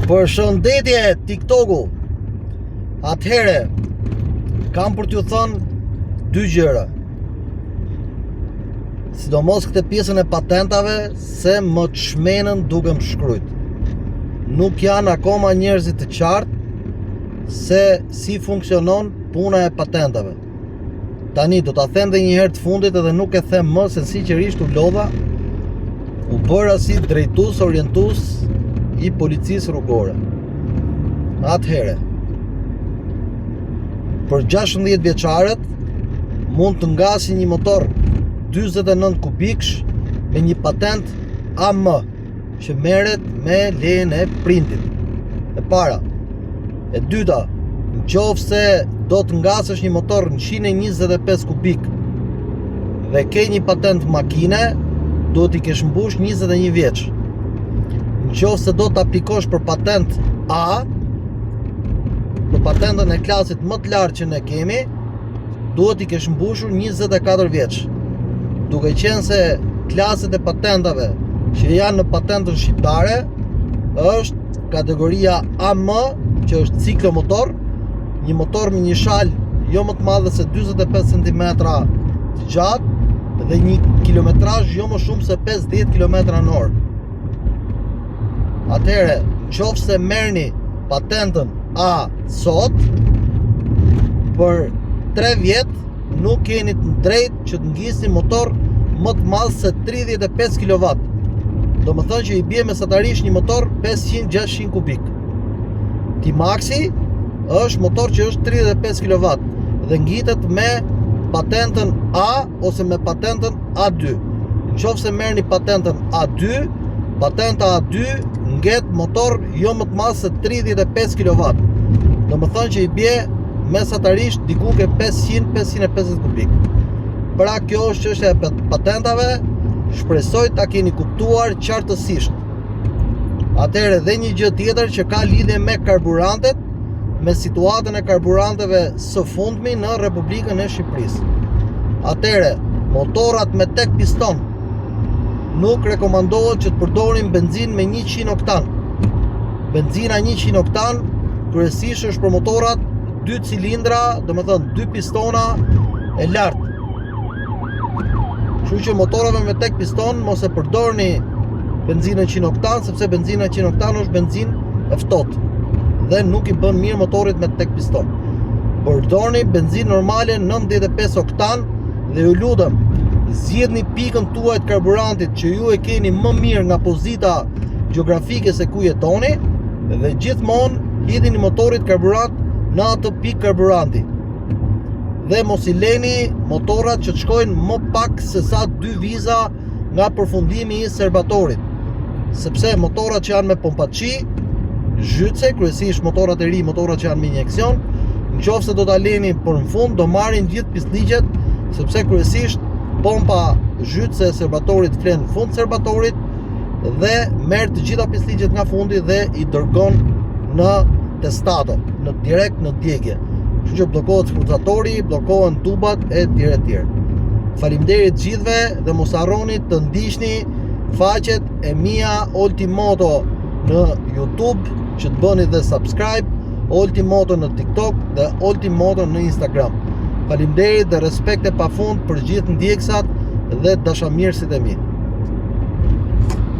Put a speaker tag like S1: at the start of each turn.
S1: Për shëndetje TikToku. Atëhere kam për t'ju thënë dy gjëra. Sidomos këtë pjesën e patentave, se më të shmenën duke më shkrujt. Nuk janë akoma njerëzit të qartë se si funksionon puna e patentave. Tani do ta them dhe një herë të fundit, edhe nuk e them më, se sinqerisht u lodha. U bëra si drejtues orientues i policisë rrugore. Atëhere, për 16 vjeçarët mund të ngasin një motor 49 kubiksh me një patent AM që merret me lejen e printit. E para. E dyta, nëse do të ngasësh një motor në 125 kubik dhe ke një patent makine, do t'i kesh mbush 21 vjeç. Nëse do të aplikosh për patent A, për patentën e klasit më të lartë që ne kemi, duhet t'i kesh mbushur 24 vjeç. Duke qenë se klaset e patentave që janë në patentën shqiptare është kategoria AM, që është ciklomotor, një motor me një shal jo më të madhe se 45 cm të gjatë dhe një kilometrazh jo më shumë se 50 km/h. Atëhere, nëse merrni patentën A sot, për 3 vjet nuk keni të drejtë që të ngisni motor më të madh se 35 kW. Do më thënë që i bie mesatarisht një motor 500-600 kubik. T-Maxi është motor që është 35 kW dhe ngjitet me patentën A ose me patentën A2. Nëse merrni patentën A2, patenta A2 ngjet motor jo më të madh se 35 kW. Do më thënë që i bie mesatarisht diku ke 500-550 kubik. Pra kjo është çështja e patentave, shpresoj ta keni kuptuar qartësisht. Atëherë dhe një gjë tjetër që ka lidhje me karburantet, me situatën e karburanteve së fundmi në Republikën e Shqipërisë. Atëherë, motorat me tek piston nuk rekomandohet që të përdorin benzinë me 100 oktan. Benzina 100 oktan kryesisht është për motorat 2 cilindra, do të thënë 2 pistona e lartë. Kështu që motorave me tek piston mos e përdorni benzinën 100 oktan, sepse benzina 100 oktan është benzinë e ftohtë dhe nuk i bën mirë motorit me tek piston. Përdorni benzinë normale 95 oktan dhe ju lutem, zgjidhni pikën tuaj të karburantit që ju e keni më mirë nga pozita gjeografike se ku jetoni dhe gjithmonë hidhini motorit karburant në atë pikë karburanti. Dhe mos i leni motorat që të shkojnë më pak se sa 2 viza nga përfundimi i serbatorit. Sepse motorat që janë me pompaçi, zhytse, kryesisht motorat e ri, motorat që janë me injeksion, nëse do ta leni për në fund, do marrin gjithë pisligjet, sepse kryesisht pompa zhytse e serbatorit flen në fund serbatorit dhe merr të gjitha pisligjet nga fundi dhe i dërgon në testato, direkt në djegje. Kështu që bllokohet sprutatori, bllokohen tubat e tjerë. Faleminderit gjithëve dhe mos harroni të ndiqni faqet e mia Oltimoto në YouTube, që të bëni dhe subscribe, Oltimoto në TikTok dhe Oltimoto në Instagram. Faleminderit dhe respekt e pafund për gjithë ndjekësat dhe dashamirësit e mi.